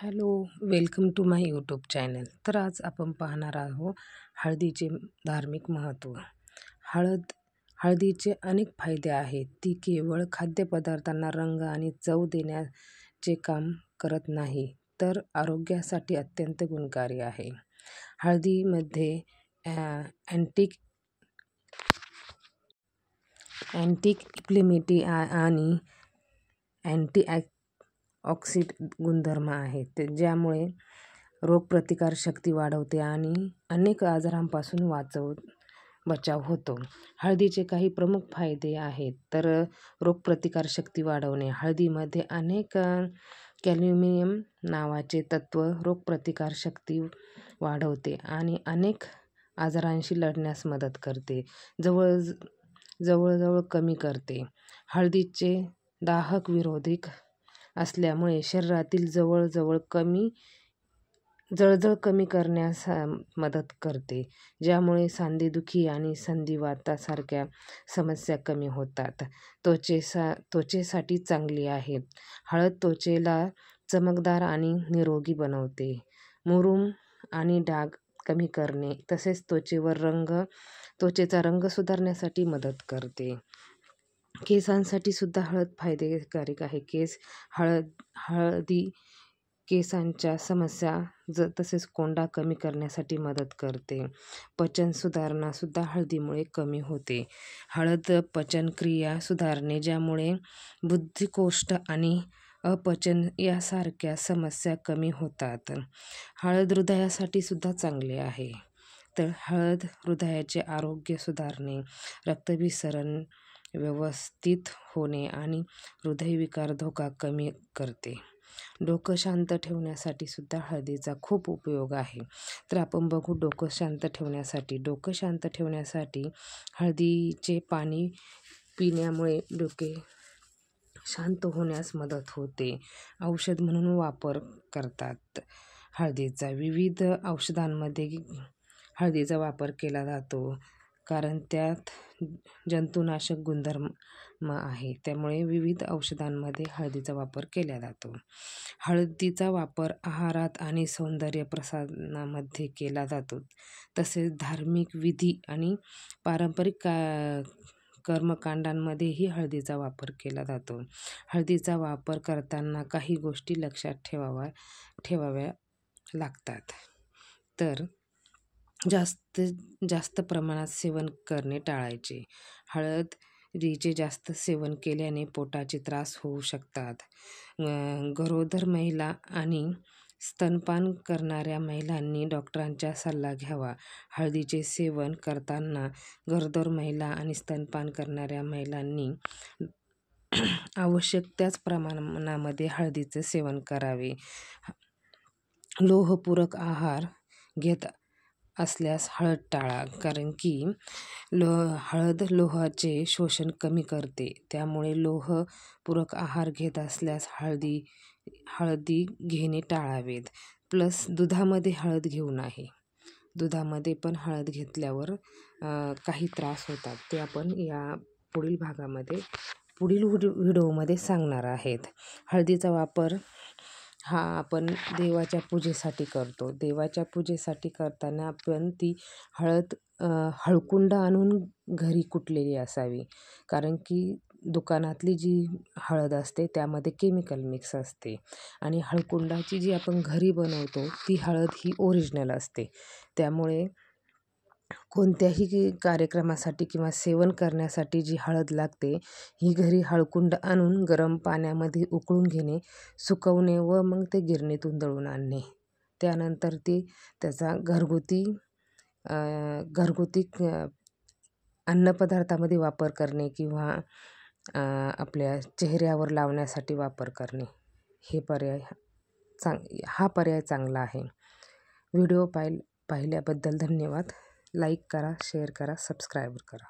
Hello, welcome to my YouTube channel. तर आज आपण पाहणार आहोत हळदीचे धार्मिक महत्त्व. हळदीचे अनेक फायदे आहेत. ती केवळ खाद्यपदार्थांना रंग आणि चव देण्याचे काम करत नाही, तर आरोग्यासाठी अत्यंत गुणकारी आहे. हळदीमध्ये अँटी इन्फ्लेमेटरी आणि अँटीऑक्सिडंट गुणधर्म आहेत, ज्यामुळे रोगप्रतिकारशक्ती वाढवते आणि अनेक आजारांपासून बचाव होतो. हळदीचे काही प्रमुख फायदे आहेत. तर रोगप्रतिकारशक्ती वाढवणे. हळदीमध्ये अनेक कॅल्शियम नावाचे तत्व रोगप्रतिकारशक्ती वाढवते आणि अनेक आजारांशी लढण्यास मदत करते. जवळजवळ कमी करते. हळदीचे दाहक विरोधक असल्यामुळे शरीरातील जळजळ कमी करण्यास मदत करते, ज्यामुळे सांधेदुखी आणि संधिवातासारख्या समस्या कमी होतात. त्वचेसाठी चांगली आहे. हळद त्वचेला चमकदार आणि निरोगी बनवते. मुरूम आणि डाग कमी करणे तसेच त्वचेचा रंग सुधारण्यासाठी मदत करते. केसांसाठी सुद्धा हळद फायदेकारक आहे. हळदी केसांच्या समस्या तसेच कोंडा कमी करण्यासाठी मदत करते. पचन सुधारणा सुद्धा हळदीमुळे कमी होते. हळद पचनक्रिया सुधारणे, ज्यामुळे बद्धकोष्ठ आणि अपचन यासारख्या समस्या कमी होतात. हळद हृदयासाठी सुद्धा चांगले आहे. तर हळद हृदयाचे आरोग्य सुधारणे, रक्ताभिसरण व्यवस्थित होणे आणि हृदयविकार धोका कमी करते. डोकं शांत ठेवण्यासाठी सुद्धा हळदीचा खूप उपयोग आहे. तर आपण बघू डोकं शांत ठेवण्यासाठी हळदीचे पाणी पिण्यामुळे डोके शांत होण्यास मदत होते. औषध म्हणून वापर करतात हळदीचा. विविध औषधांमध्ये हळदीचा वापर केला जातो, कारण त्यात जंतुनाशक गुणधर्म आहे. त्यामुळे विविध औषधांमध्ये हळदीचा वापर केला जातो. हळदीचा वापर आहारात आणि सौंदर्य प्रसाधनांमध्ये केला जातो. तसेच धार्मिक विधी आणि पारंपरिक कर्मकांडांमध्येही हळदीचा वापर केला जातो. हळदीचा वापर करताना काही गोष्टी लक्षात ठेवाव्या लागतात. तर जास्त प्रमाणात सेवन करणे टाळायचे. हळदीचे जास्त सेवन केल्याने पोटाचे त्रास होऊ शकतात. गरोदर महिला आणि स्तनपान करणाऱ्या महिलांनी डॉक्टरांचा सल्ला घ्यावा. हळदीचे सेवन करताना गरोदर महिला आणि स्तनपान करणाऱ्या महिलांनी आवश्यक त्याच प्रमाणामध्ये हळदीचे सेवन करावे. लोहपूरक आहार घेत असल्यास हळद टाळा, कारण की हळद लोहाचे शोषण कमी करते. त्यामुळे लोहपूरक आहार घेत असल्यास हळदी घेणे टाळावेत. प्लस दुधामध्ये हळद घेऊ नये. दुधामध्ये पण हळद घेतल्यावर काही त्रास होतात, ते आपण या पुढील व्हिडिओमध्ये सांगणार आहेत. हळदीचा वापर हा आपण देवाच्या पूजेसाठी करतो. देवाच्या पूजेसाठी करताना आपण ती हळद हळकुंड आणून घरी कुटलेली असावी, कारण की दुकानातली जी हळद असते त्यामध्ये केमिकल मिक्स असते आणि हळकुंडाची जी आपण घरी बनवतो ती हळद ही ओरिजिनल असते. त्यामुळे कोणत्याही कार्यक्रमासाठी किंवा सेवन करण्यासाठी जी हळद लागते, ही घरी हळकुंड आणून गरम पाण्यामध्ये उकळून घेणे, सुकवणे व मग ते गिरणीतून दळून आणणे. त्यानंतर त्याचा घरगुती अन्नपदार्थामध्ये वापर करणे किंवा आपल्या चेहऱ्यावर लावण्यासाठी वापर करणे, हा पर्याय चांगला आहे. व्हिडिओ पाहिल्याबद्दल धन्यवाद. लाईक करा, शेअर करा, सबस्क्राईब करा.